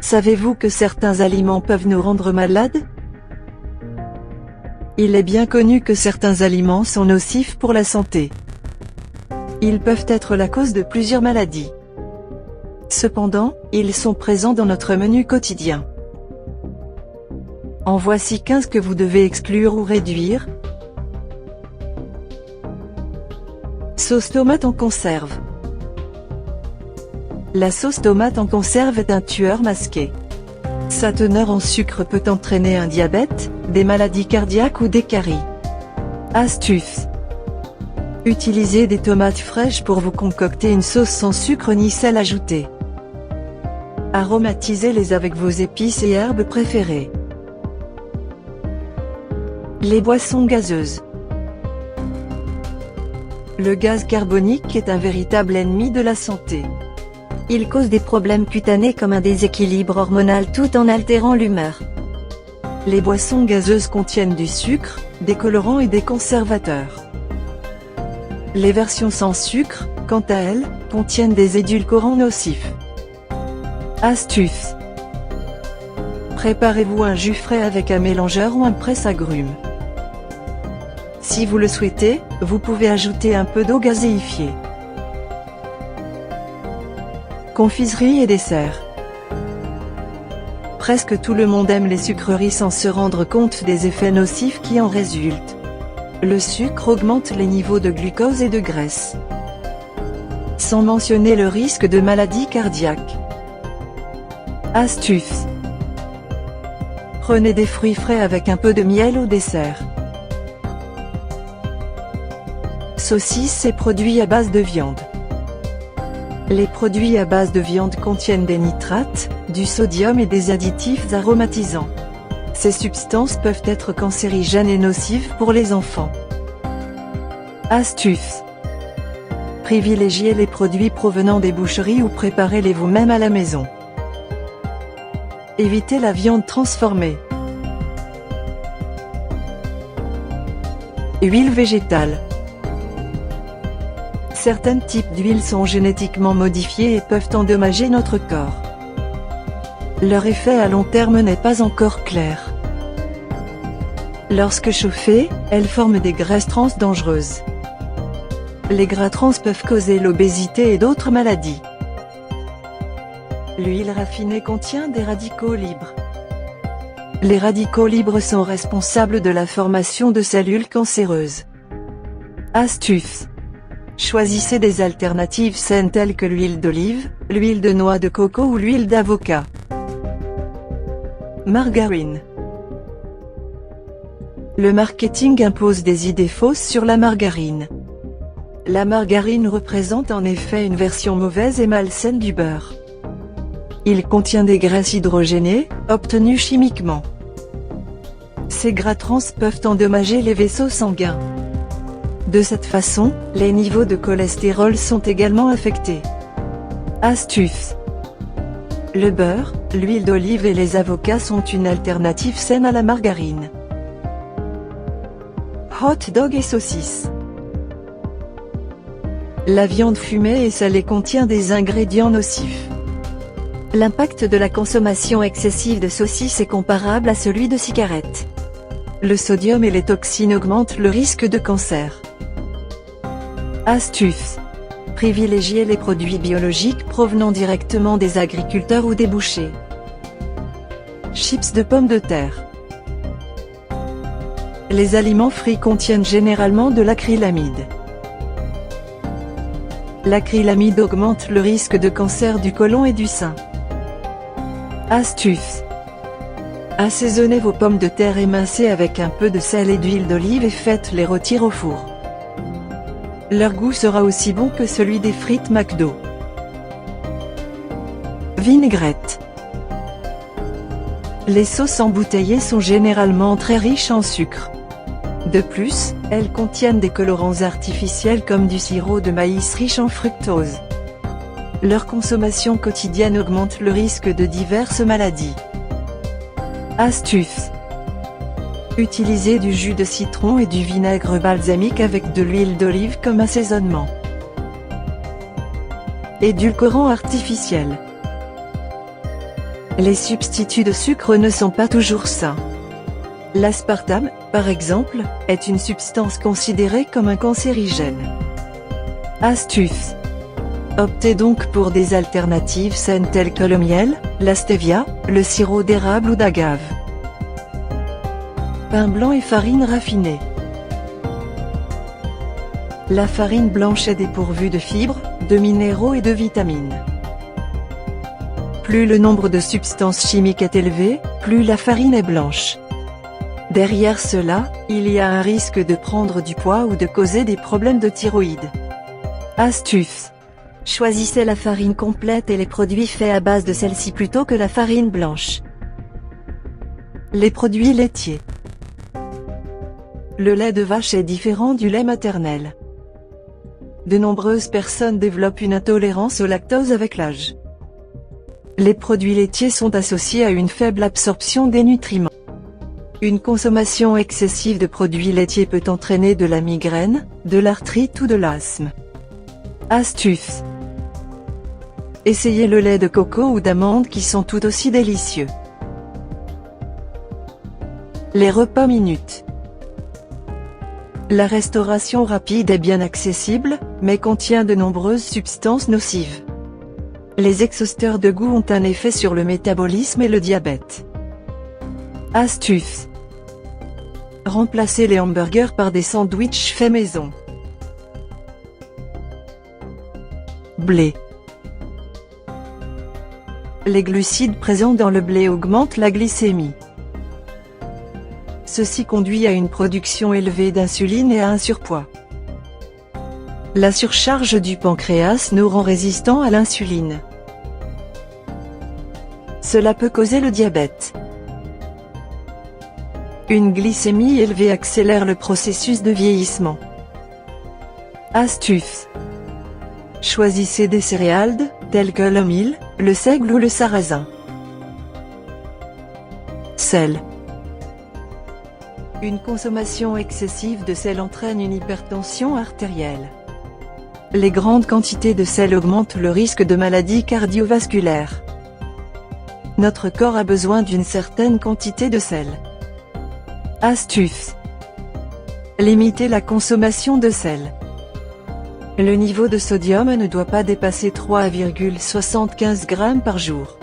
Savez-vous que certains aliments peuvent nous rendre malades? Il est bien connu que certains aliments sont nocifs pour la santé. Ils peuvent être la cause de plusieurs maladies. Cependant, ils sont présents dans notre menu quotidien. En voici 15 que vous devez exclure ou réduire. Sauce tomate en conserve. La sauce tomate en conserve est un tueur masqué. Sa teneur en sucre peut entraîner un diabète, des maladies cardiaques ou des caries. Astuce. Utilisez des tomates fraîches pour vous concocter une sauce sans sucre ni sel ajouté. Aromatisez-les avec vos épices et herbes préférées. Les boissons gazeuses. Le gaz carbonique est un véritable ennemi de la santé. Il cause des problèmes cutanés comme un déséquilibre hormonal tout en altérant l'humeur. Les boissons gazeuses contiennent du sucre, des colorants et des conservateurs. Les versions sans sucre, quant à elles, contiennent des édulcorants nocifs. Astuce. Préparez-vous un jus frais avec un mélangeur ou un presse-agrumes. Si vous le souhaitez, vous pouvez ajouter un peu d'eau gazéifiée. Confiserie et dessert. Presque tout le monde aime les sucreries sans se rendre compte des effets nocifs qui en résultent. Le sucre augmente les niveaux de glucose et de graisse, sans mentionner le risque de maladie cardiaque. Astuce. Prenez des fruits frais avec un peu de miel au dessert. Saucisses et produits à base de viande. Les produits à base de viande contiennent des nitrates, du sodium et des additifs aromatisants. Ces substances peuvent être cancérigènes et nocives pour les enfants. Astuce. Privilégiez les produits provenant des boucheries ou préparez-les vous-même à la maison. Évitez la viande transformée. Huile végétale. Certains types d'huiles sont génétiquement modifiés et peuvent endommager notre corps. Leur effet à long terme n'est pas encore clair. Lorsque chauffées, elles forment des graisses trans dangereuses. Les gras trans peuvent causer l'obésité et d'autres maladies. L'huile raffinée contient des radicaux libres. Les radicaux libres sont responsables de la formation de cellules cancéreuses. Astuce. Choisissez des alternatives saines telles que l'huile d'olive, l'huile de noix de coco ou l'huile d'avocat. Margarine. Le marketing impose des idées fausses sur la margarine. La margarine représente en effet une version mauvaise et malsaine du beurre. Il contient des graisses hydrogénées, obtenues chimiquement. Ces gras trans peuvent endommager les vaisseaux sanguins. De cette façon, les niveaux de cholestérol sont également affectés. Astuce. Le beurre, l'huile d'olive et les avocats sont une alternative saine à la margarine. Hot dog et saucisses. La viande fumée et salée contient des ingrédients nocifs. L'impact de la consommation excessive de saucisses est comparable à celui de cigarettes. Le sodium et les toxines augmentent le risque de cancer. Astuce. Privilégiez les produits biologiques provenant directement des agriculteurs ou des bouchers. Chips de pommes de terre. Les aliments frits contiennent généralement de l'acrylamide. L'acrylamide augmente le risque de cancer du côlon et du sein. Astuce. Assaisonnez vos pommes de terre émincées avec un peu de sel et d'huile d'olive et faites-les rôtir au four. Leur goût sera aussi bon que celui des frites McDo. Vinaigrette. Les sauces embouteillées sont généralement très riches en sucre. De plus, elles contiennent des colorants artificiels comme du sirop de maïs riche en fructose. Leur consommation quotidienne augmente le risque de diverses maladies. Astuce. Utilisez du jus de citron et du vinaigre balsamique avec de l'huile d'olive comme assaisonnement. Édulcorant artificiel. Les substituts de sucre ne sont pas toujours sains. L'aspartame, par exemple, est une substance considérée comme un cancérigène. Astuce. Optez donc pour des alternatives saines telles que le miel, la stevia, le sirop d'érable ou d'agave. Pain blanc et farine raffinée. La farine blanche est dépourvue de fibres, de minéraux et de vitamines. Plus le nombre de substances chimiques est élevé, plus la farine est blanche. Derrière cela, il y a un risque de prendre du poids ou de causer des problèmes de thyroïde. Astuce. Choisissez la farine complète et les produits faits à base de celle-ci plutôt que la farine blanche. Les produits laitiers. Le lait de vache est différent du lait maternel. De nombreuses personnes développent une intolérance au lactose avec l'âge. Les produits laitiers sont associés à une faible absorption des nutriments. Une consommation excessive de produits laitiers peut entraîner de la migraine, de l'arthrite ou de l'asthme. Astuce. Essayez le lait de coco ou d'amande qui sont tout aussi délicieux. Les repas minutes. La restauration rapide est bien accessible, mais contient de nombreuses substances nocives. Les exhausteurs de goût ont un effet sur le métabolisme et le diabète. Astuce. Remplacez les hamburgers par des sandwichs faits maison. Blé. Les glucides présents dans le blé augmentent la glycémie. Ceci conduit à une production élevée d'insuline et à un surpoids. La surcharge du pancréas nous rend résistants à l'insuline. Cela peut causer le diabète. Une glycémie élevée accélère le processus de vieillissement. Astuce. Choisissez des céréales, telles que le mil, le seigle ou le sarrasin. Sel. Une consommation excessive de sel entraîne une hypertension artérielle. Les grandes quantités de sel augmentent le risque de maladies cardiovasculaires. Notre corps a besoin d'une certaine quantité de sel. Astuce. Limitez la consommation de sel. Le niveau de sodium ne doit pas dépasser 3,75 g par jour.